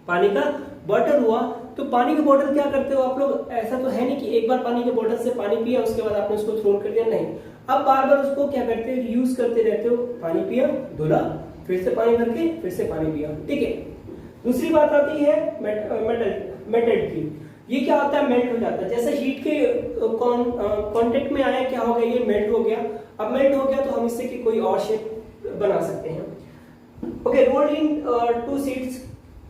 पानी का बॉटल हुआ तो पानी का बॉटल क्या करते हो आप लोग, ऐसा तो है नहीं कि एक बार पानी के बॉटल से पानी पिया उसके बाद आपने उसको थ्रो कर दिया, नहीं, अब बार बार उसको क्या करते हैं रीयूज करते रहते हो, पानी पिया धुला फिर से पानी भर के फिर से पानी पिया, ठीक है। दूसरी बात आती है मेटल की, ये क्या होता है मेल्ट हो जाता है, जैसे हीट के कांटेक्ट में आया क्या हो गया, ये मेल्ट हो गया। अब मेल्ट हो गया तो हम इससे की कोई और शेप बना सकते हैं। ओके, रोल्ड इन 2 शीट्स।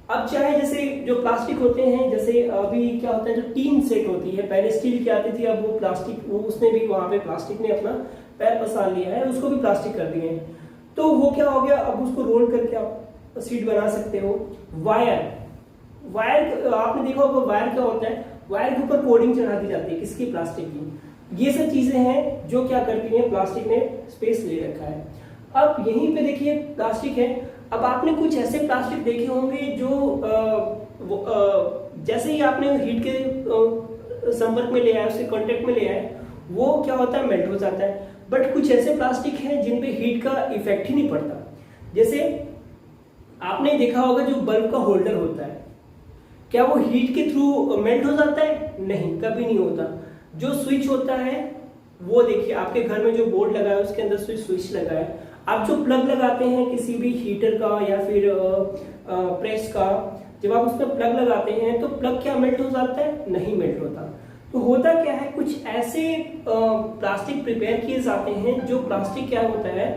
अब चाहे जैसे जो प्लास्टिक होते हैं, जैसे अभी क्या होता है जो टीन सेट होती है, पहले स्टील की आती थी, अब वो प्लास्टिक, वो उसने भी वहां पे प्लास्टिक ने अपना पैर पसार लिया है, उसको भी प्लास्टिक कर दिए हैं। तो वो क्या हो गया, अब उसको रोल करके आप शीट बना सकते हो। वायर आपने देखा होगा, वायर क्या होता है, वायर के ऊपर कोडिंग चढ़ा दी जाती है, किसकी, प्लास्टिक की। ये सब चीजें हैं जो क्या करती हैं, प्लास्टिक ने स्पेस ले रखा है। अब यहीं पे देखिए प्लास्टिक है, अब आपने कुछ ऐसे प्लास्टिक देखे होंगे जो जैसे ही आपने हीट के संपर्क में ले आया, उसके कांटेक्ट में ले आया, वो क्या होता है मेल्ट हो जाता है। बट कुछ ऐसे प्लास्टिक हैं जिन पे हीट का इफेक्ट ही नहीं पड़ता। जैसे आपने देखा होगा जो बल्ब का होल्डर होता है, क्या वो हीट के थ्रू मेल्ट हो जाता है, नहीं, कभी नहीं होता। जो स्विच होता है वो देखिए आपके घर में जो बोर्ड लगा है उसके अंदर स्विच लगा है, आप जो प्लग लगाते हैं किसी भी हीटर का या फिर प्रेस का, जब आप उसमें प्लग लगाते हैं तो प्लग क्या मेल्ट हो जाता है, नहीं मेल्ट होता। तो होता क्या है, कुछ ऐसे प्लास्टिक प्रिपेयर किए जाते हैं, जो प्लास्टिक क्या होता है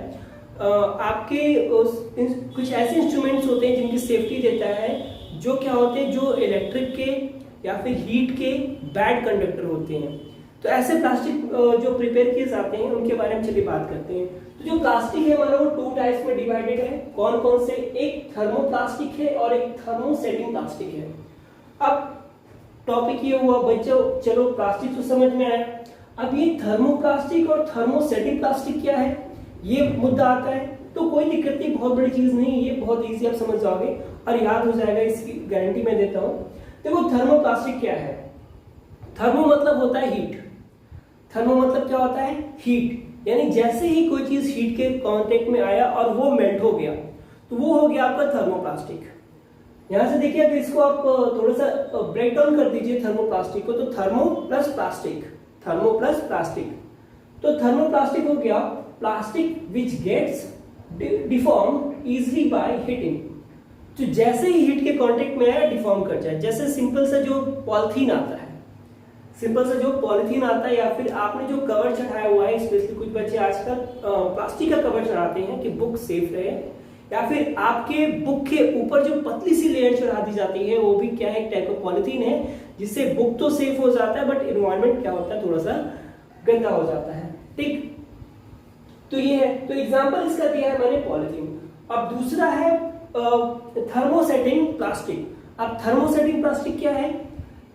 आपके कुछ ऐसे इंस्ट्रूमेंट्स होते हैं जिनकी सेफ्टी देता है, जो क्या होते हैं जो इलेक्ट्रिक के या फिर हीट के बैड कंडक्टर होते हैं। तो ऐसे प्लास्टिक जो प्रिपेयर किए जाते हैं उनके बारे में चलिए बात करते हैं। तो जो प्लास्टिक है मतलब वो 2 टाइप्स में डिवाइडेड है, कौन कौन से, एक थर्मोप्लास्टिक है और एक थर्मोसेटिंग प्लास्टिक है। अब टॉपिक ये हुआ बच्चों, चलो प्लास्टिक तो समझ में आया, अब ये थर्मोप्लास्टिक और थर्मोसेटिंग प्लास्टिक क्या है ये मुद्दा आता है। तो कोई दिक्कत नहीं, बहुत बड़ी चीज नहीं, ये बहुत इजी आप समझ जाओगे और याद हो जाएगा, इसकी गारंटी मैं देता हूं। देखो थर्मोप्लास्टिक क्या है, थर्मो मतलब होता है हीट, थर्मो मतलब क्या होता है, हीट, यानी जैसे ही कोई चीज हीट के कांटेक्ट में आया और वो मेल्ट हो गया तो वो हो गया आपका थर्मोप्लास्टिक। यहां से देखिए अगर इसको आप थोड़ा सा ब्रेक डाउन कर दीजिए थर्मोप्लास्टिक को, तो thermo plus plastic, thermo plus plastic, तो थर्मोप्लास्टिक हो गया plastic which gets deform easily by heating. तो जैसे ही हीट के कांटेक्ट में आया डिफॉर्म कर जाए। जैसे सिंपल सा जो पॉलिथीन आता है, सिंपल सा जो पॉलिथीन आता है, या फिर आपने जो कवर चढ़ाया हुआ है, स्पेशली कुछ बच्चे आजकल प्लास्टिक का कवर चढ़ाते हैं कि बुक सेफ रहे, या फिर आपके बुक के ऊपर जो पतली सी लेयर चढ़ा दी जाती है वो भी क्या है, एक टाइप का पॉलिथीन है, जिससे बुक तो सेफ हो जाता है बट एनवायरनमेंट क्या होता है, थोड़ा सा गंदा हो जाता है। ठीक, तो ये है, तो एग्जांपल इसका दिया है मैंने पॉलिथीन। अब दूसरा है थर्मोसेटिंग प्लास्टिक। अब थर्मोसेटिंग प्लास्टिक क्या है,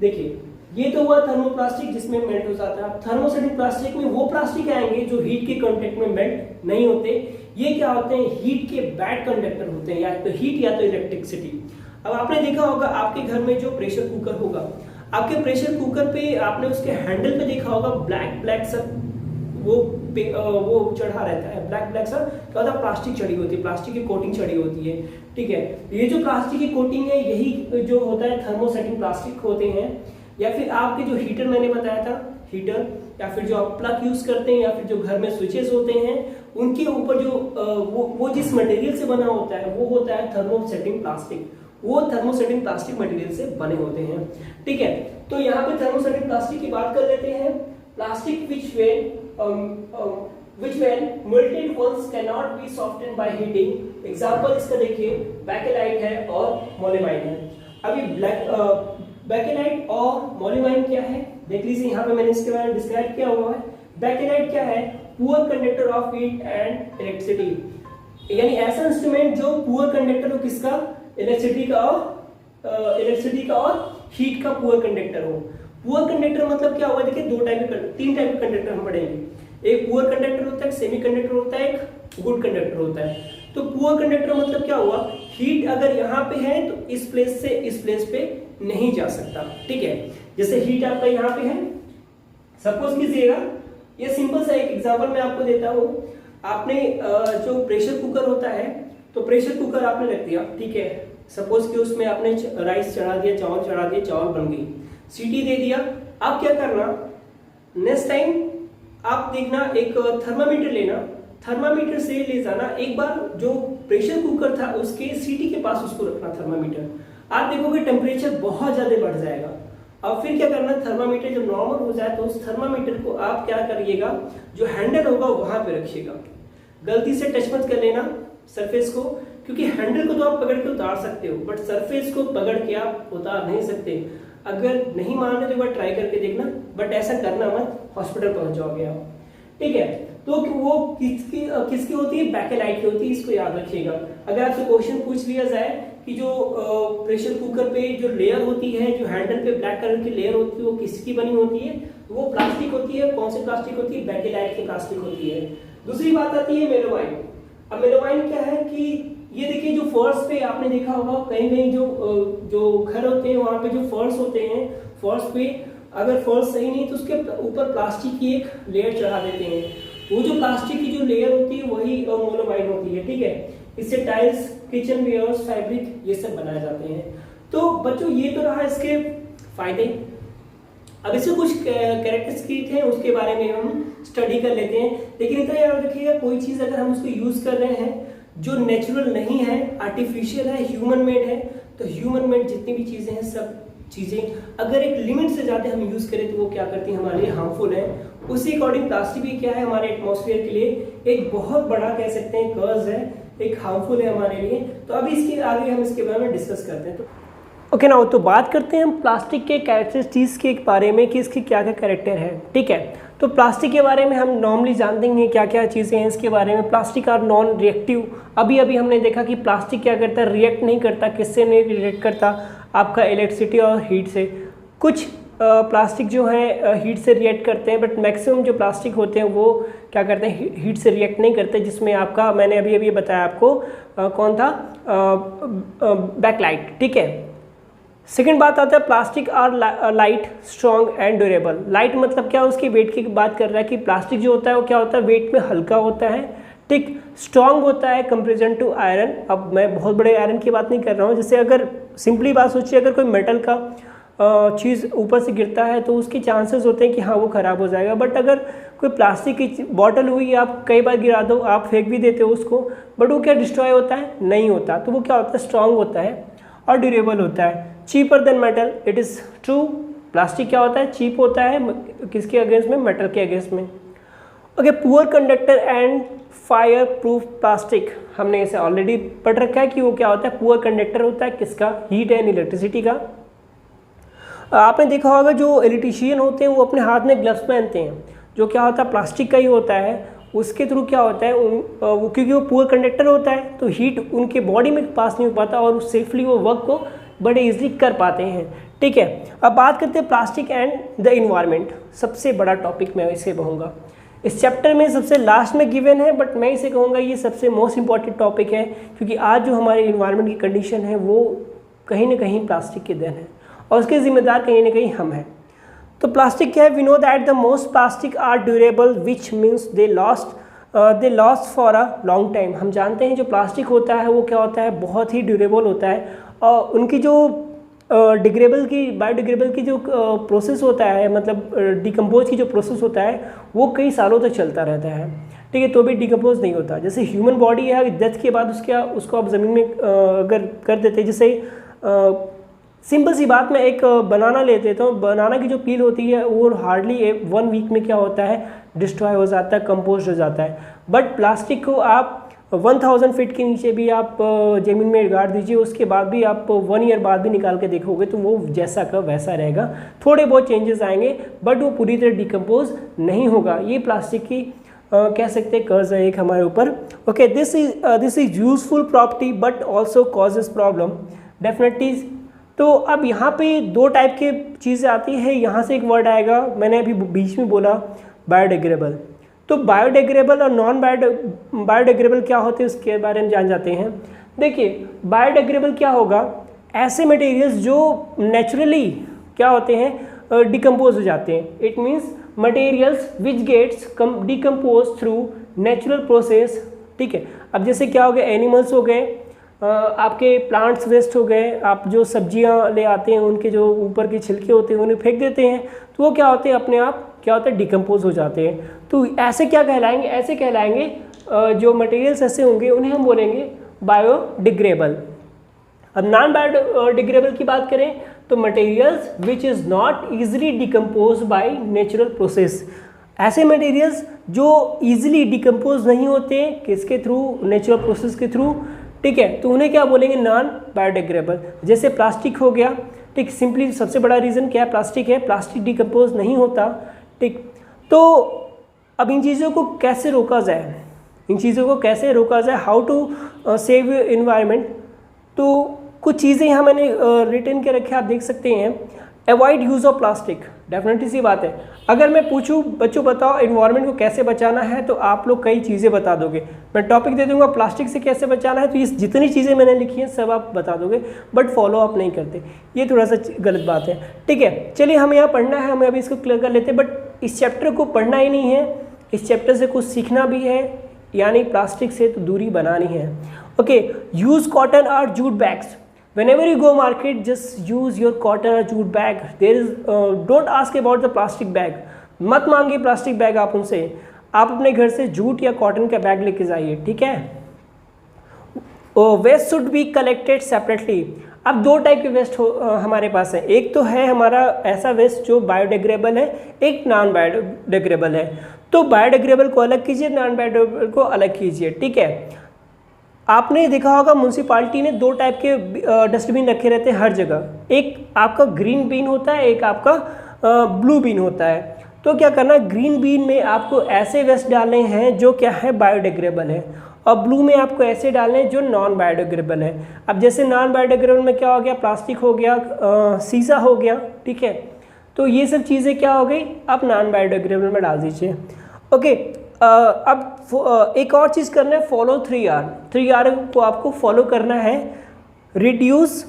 देखिए ये तो हुआ थर्मोप्लास्टिक जिसमें मेल्ट हो जाता है। अब थर्मोसेटिंग प्लास्टिक में वो प्लास्टिक आएंगे जो हीट के कांटेक्ट में मेल्ट नहीं होते। ये क्या होते हैं, हीट के बैड कंडक्टर होते हैं, या तो हीट या तो इलेक्ट्रिसिटी। अब आपने देखा होगा आपके घर में जो प्रेशर कुकर होगा, आपके प्रेशर कुकर पे आपने उसके हैंडल पे देखा होगा ब्लैक ब्लैक सब वो चढ़ा रहता है, ब्लैक ब्लैक सा क्या होता है, प्लास्टिक चढ़ी होती है, प्लास्टिक की कोटिंग चढ़ी होती है। ठीक है, ये जो प्लास्टिक की कोटिंग है यही जो होता है थर्मोसेटिंग प्लास्टिक होते हैं। या फिर आपके जो हीटर मैंने बताया था, हीटर या फिर जो आप प्लग यूज करते हैं या फिर जो घर में स्विचेस होते हैं उनके ऊपर जो वो जिस मटेरियल से बना होता है वो होता है थर्मोसेटिंग प्लास्टिक। वो थर्मोसेटिंग प्लास्टिक मटेरियल से बने होते हैं। ठीक है, तो यहाँ पे थर्मोसेटिंग प्लास्टिक की बात कर लेते हैं। Plastic which when melted ones cannot be softened by heating। Example इसका देखिए, बैकेलाइट है और मोलिमाइन है। अभी बैकेलाइट और मोलिमाइन क्या है देख लीजिए, यहाँ पे मैंने इसके बारे में डिस्क्राइब किया हुआ है। बैकेलाइट क्या है, poor conductor of heat and electricity, यानी ऐसा इंस्ट्रूमेंट जो पुअर कंडक्टर हो किसका, इलेक्ट्रिसिटी का और हीट का पुअर कंडक्टर हो। पुअर कंडक्टर मतलब क्या हुआ, देखिए तीन टाइप के कंडक्टर हम पढ़ेंगे। एक पुअर कंडक्टर होता है, सेमी कंडक्टर होता है, एक गुड कंडक्टर होता है। तो पुअर कंडक्टर मतलब क्या हुआ, हीट अगर यहाँ पे है तो इस प्लेस से इस प्लेस पे नहीं जा सकता। ठीक है, जैसे हीट आपका यहाँ पे है, सपोज कीजिएगा, ये सिंपल सा एक एग्जांपल मैं आपको देता हूँ। आपने जो प्रेशर कुकर होता है, तो प्रेशर कुकर आपने रख दिया, ठीक है, सपोज कि उसमें आपने राइस चढ़ा दिया, चावल चढ़ा दिया, चावल बन गई, सीटी दे दिया। अब क्या करना, नेक्स्ट टाइम आप देखना एक थर्मामीटर लेना, थर्मामीटर से ले जाना, एक बार जो प्रेशर कुकर था उसके सीटी के पास उसको रखना थर्मामीटर। आप देखोगे टेम्परेचर बहुत ज्यादा बढ़ जाएगा। अब फिर क्या करना, थर्मामीटर जब नॉर्मल हो जाए तो उस थर्मामीटर को आप क्या करिएगा, जो हैंडल होगा वहां पे रखिएगा। गलती से टच मत कर लेना सरफेस को, क्योंकि हैंडल को तो आप पकड़ के उतार सकते हो बट सरफेस को पकड़ के आप उतार नहीं सकते। अगर नहीं मान रहे तो एक बार ट्राई करके देखना, बट ऐसा करना मत, हॉस्पिटल पहुंच जाओगे आप। ठीक है, तो वो किसकी होती है, बैकेलाइट की होती है, इसको याद रखिएगा। अगर आपसे क्वेश्चन पूछ लिया जाए कि जो प्रेशर कुकर पे जो लेयर होती है, जो हैंडल पे ब्लैक कलर की लेयर होती है, वो किसकी बनी होती है, वो प्लास्टिक होती है। कौन सी प्लास्टिक होती है, बैकेलाइट की प्लास्टिक होती है। दूसरी बात आती है मेलोमाइन। अब मेलोमाइन क्या है कि ये देखिए, जो फर्श पे आपने देखा होगा कहीं कहीं जो घर होते हैं वहां पे जो फर्श होते हैं, फर्श पे अगर फर्श सही नहीं तो उसके ऊपर प्लास्टिक की एक लेयर चढ़ा देते हैं। वो जो प्लास्टिक की जो लेयर होती है वही मोनोमाइन होती है। ठीक है, इससे टाइल्स, किचन वेयर्स, फैब्रिक ये सब बनाए जाते हैं। तो बच्चों ये तो रहा इसके फायदे। अब इससे कुछ कैरेक्टरिस्टिक हैं उसके बारे में हम स्टडी कर लेते हैं। लेकिन इतना याद रखिएगा, कोई चीज अगर हम उसको यूज कर रहे हैं जो नेचुरल नहीं है, आर्टिफिशियल है, ह्यूमन मेड है, तो ह्यूमन मेड जितनी भी चीजें हैं सब चीजें अगर एक लिमिट से ज्यादा हम यूज करें तो वो क्या करती है, हमारे लिए हार्मफुल है। उसी अकॉर्डिंग प्लास्टिक भी क्या है, हमारे एटमॉस्फेयर के लिए एक बहुत बड़ा कह सकते हैं कर्ज है, एक हार्मफुल है हमारे लिए। तो अभी इसके आगे हम इसके बारे में डिस्कस करते हैं। ओके नाउ, तो बात करते हैं हम प्लास्टिक के कैरेक्टरिस्टिक्स के बारे में कि इसकी क्या क्या कैरेक्टर है। ठीक है, तो प्लास्टिक के बारे में हम नॉर्मली जानते हैं क्या क्या चीज़ें हैं इसके बारे में। Plastic are non reactive. अभी हमने देखा कि प्लास्टिक क्या करता है, रिएक्ट नहीं करता। किससे नहीं रिएक्ट करता, आपका इलेक्ट्रिसिटी और हीट से। कुछ प्लास्टिक जो है हीट से रिएक्ट करते हैं, बट मैक्सिमम जो प्लास्टिक होते हैं वो क्या करते हैं, हीट से रिएक्ट नहीं करते। जिसमें आपका मैंने अभी बताया आपको कौन था, बैकलाइट। ठीक है, सेकेंड बात आता है plastic are light, strong and durable. Light मतलब क्या, उसकी वेट की बात कर रहा है कि प्लास्टिक जो होता है वो क्या होता है, वेट में हल्का होता है। ठीक, स्ट्रॉन्ग होता है कंपेरिजन टू आयरन। अब मैं बहुत बड़े आयरन की बात नहीं कर रहा हूँ, जैसे अगर सिंपली बात सोचिए, अगर कोई मेटल का चीज़ ऊपर से गिरता है तो उसके चांसेस होते हैं कि हाँ वो ख़राब हो जाएगा। बट अगर कोई प्लास्टिक की बॉटल हुई, आप कई बार गिरा दो, आप फेंक भी देते हो उसको, बट वो क्या डिस्ट्रॉय होता है, नहीं होता। तो वो क्या होता है, स्ट्रॉन्ग होता है और ड्यूरेबल होता है। Cheaper than metal, it is true. Plastic क्या होता है, चीप होता है, किसके अगेंस्ट में, मेटल के अगेंस्ट में। Okay, poor conductor and fire proof plastic, हमने इसे ऑलरेडी पढ़ रखा है कि वो क्या होता है। पुअर कंडक्टर होता है किसका, हीट एंड इलेक्ट्रिसिटी का। आपने देखा होगा जो इलेक्ट्रीशियन होते हैं वो अपने हाथ में ग्लव्स पहनते हैं, जो क्या होता है प्लास्टिक का ही होता है। उसके थ्रू क्या होता है वो क्योंकि वो पुअर कंडक्टर होता है तो हीट उनके बॉडी में पास नहीं हो पाता और सेफली वो वर्क को बड़े इजीली कर पाते हैं। ठीक है, अब बात करते हैं प्लास्टिक एंड द इन्वायरमेंट, सबसे बड़ा टॉपिक मैं इसे कहूँगा। इस चैप्टर में सबसे लास्ट में गिवन है, बट मैं इसे कहूँगा ये सबसे मोस्ट इंपॉर्टेंट टॉपिक है, क्योंकि आज जो हमारे इन्वायरमेंट की कंडीशन है वो कहीं ना कहीं प्लास्टिक के देन है और उसके जिम्मेदार कहीं ना कहीं हम हैं। तो प्लास्टिक क्या है, we know that the most plastic are durable which means they last for a long time. हम जानते हैं जो प्लास्टिक होता है वो क्या होता है, बहुत ही ड्यूरेबल होता है और उनकी जो बायोडिग्रेडेबल की जो प्रोसेस होता है, मतलब डिकम्पोज की जो प्रोसेस होता है वो कई सालों तक चलता रहता है। ठीक है, तो भी डिकम्पोज नहीं होता। जैसे ह्यूमन बॉडी है, डेथ के बाद उसको आप ज़मीन में अगर कर देते, जैसे सिंपल सी बात, मैं एक बनाना ले लेता हूँ। बनाना की जो पील होती है वो हार्डली 1 वीक में क्या होता है, डिस्ट्रॉय हो जाता है, कंपोस्ट हो जाता है। बट प्लास्टिक को आप 1000 फीट के नीचे भी आप ज़मीन में गाड़ दीजिए, उसके बाद भी आप 1 ईयर बाद भी निकाल के देखोगे तो वो जैसा का वैसा रहेगा। थोड़े बहुत चेंजेस आएंगे बट वो पूरी तरह डिकम्पोज नहीं होगा। ये प्लास्टिक की कह सकते हैं कर्ज है एक हमारे ऊपर। Okay, this is useful property but also causes problem definitely. तो अब यहाँ पे 2 टाइप के चीज़ें आती है। यहाँ से एक वर्ड आएगा, मैंने अभी बीच में बोला बायोडिग्रेडेबल। तो बायोडिग्रेडेबल और नॉन बायोडिग्रेडेबल क्या होते हैं उसके बारे में जान जाते हैं। देखिए, बायोडिग्रेडेबल क्या होगा, ऐसे मटेरियल्स जो नेचुरली क्या होते हैं, डिकम्पोज हो जाते हैं। It means materials which gets decompose through natural process. ठीक है, अब जैसे क्या हो गया, एनिमल्स हो गए, आपके प्लांट्स वेस्ट हो गए, आप जो सब्जियां ले आते हैं उनके जो ऊपर के छिलके होते हैं उन्हें फेंक देते हैं, तो वो क्या होते हैं अपने आप क्या होता है डिकम्पोज हो जाते हैं। तो ऐसे क्या कहलाएंगे, ऐसे कहलाएंगे जो मटेरियल्स ऐसे होंगे उन्हें हम बोलेंगे बायोडिग्रेडेबल। अब नॉन बायोडिग्रेडेबल की बात करें तो materials which is not easily decompose by natural process. ऐसे मटेरियल्स जो ईजिली डिकम्पोज नहीं होते किसके थ्रू, नेचुरल प्रोसेस के थ्रू। ठीक है, तो उन्हें क्या बोलेंगे, नॉन बायोडिग्रेडेबल। जैसे प्लास्टिक हो गया। ठीक, सिंपली सबसे बड़ा रीज़न क्या है, प्लास्टिक है, प्लास्टिक डिकम्पोज नहीं होता। ठीक, तो अब इन चीज़ों को कैसे रोका जाए, हाउ टू सेव इन्वायरमेंट। तो कुछ चीज़ें यहाँ मैंने रिटर्न के रखे, आप देख सकते हैं। Avoid use of plastic, definitely सी बात है। अगर मैं पूछूं बच्चों बताओ इन्वायरमेंट को कैसे बचाना है, तो आप लोग कई चीज़ें बता दोगे। मैं टॉपिक दे दूंगा प्लास्टिक से कैसे बचाना है, तो ये जितनी चीज़ें मैंने लिखी हैं सब आप बता दोगे, बट फॉलो अप नहीं करते, ये थोड़ा सा गलत बात है। ठीक है, चलिए हमें यहाँ पढ़ना है, हमें अभी इसको क्लियर कर लेते हैं। बट इस चैप्टर को पढ़ना ही नहीं है, इस चैप्टर से कुछ सीखना भी है, यानी प्लास्टिक से तो दूरी बनानी है। ओके, यूज़ कॉटन और jute bags. Whenever you go market, just use your cotton or jute bag. There is don't ask about the plastic bag. मत मांगिए प्लास्टिक बैग आप उनसे, आप अपने घर से जूट या कॉटन का बैग लेके जाइए। ठीक है, waste should be collected separately. अब 2 टाइप के वेस्ट हमारे पास है। एक तो है हमारा ऐसा वेस्ट जो बायोडिग्रेडेबल है, एक नॉन बायोडिग्रेडेबल है। तो बायोडिग्रेडेबल को अलग कीजिए, नॉन बायोडिग्रेडेबल को अलग कीजिए। ठीक है, आपने देखा होगा म्यूनसिपालिटी ने 2 टाइप के डस्टबिन रखे रहते हैं हर जगह। एक आपका ग्रीन बीन होता है, एक आपका ब्लू बीन होता है। तो क्या करना, ग्रीन बीन में आपको ऐसे वेस्ट डालने हैं जो क्या है बायोडिग्रेडेबल है, और ब्लू में आपको ऐसे डालने हैं जो नॉन बायोडिग्रेडेबल है। अब जैसे नॉन बायोडिग्रेडेबल में क्या हो गया, प्लास्टिक हो गया, शीशा हो गया। ठीक है, तो ये सब चीज़ें क्या हो गई, आप नॉन बायोडिग्रेडेबल में डाल दीजिए। ओके, अब एक और चीज़ करना है, फॉलो 3R। 3R को आपको फॉलो करना है, रिड्यूस,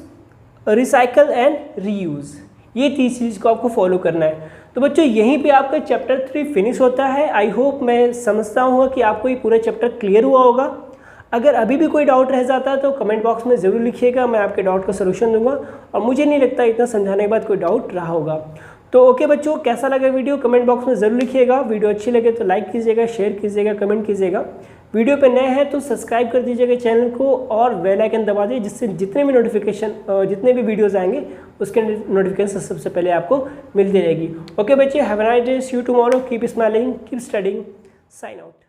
रिसाइकल एंड रीयूज़। ये 3 चीज़ को आपको फॉलो करना है। तो बच्चों यहीं पे आपका चैप्टर 3 फिनिश होता है। आई होप, मैं समझता हूँ कि आपको ये पूरा चैप्टर क्लियर हुआ होगा। अगर अभी भी कोई डाउट रह जाता है तो कमेंट बॉक्स में ज़रूर लिखिएगा, मैं आपके डाउट का सलूशन दूंगा। और मुझे नहीं लगता इतना समझाने के बाद कोई डाउट रहा होगा। तो ओके बच्चों, कैसा लगा वीडियो कमेंट बॉक्स में ज़रूर लिखिएगा। वीडियो अच्छी लगे तो लाइक कीजिएगा, शेयर कीजिएगा, कमेंट कीजिएगा। वीडियो पे नए हैं तो सब्सक्राइब कर दीजिएगा चैनल को और बेल आइकन दबा दीजिए, जिससे जितने भी वीडियोज़ आएंगे उसके नोटिफिकेशन सबसे पहले आपको मिलती रहेगी। ओके बच्चे, have a nice day, see you tomorrow, keep smiling, keep studying. Sign out.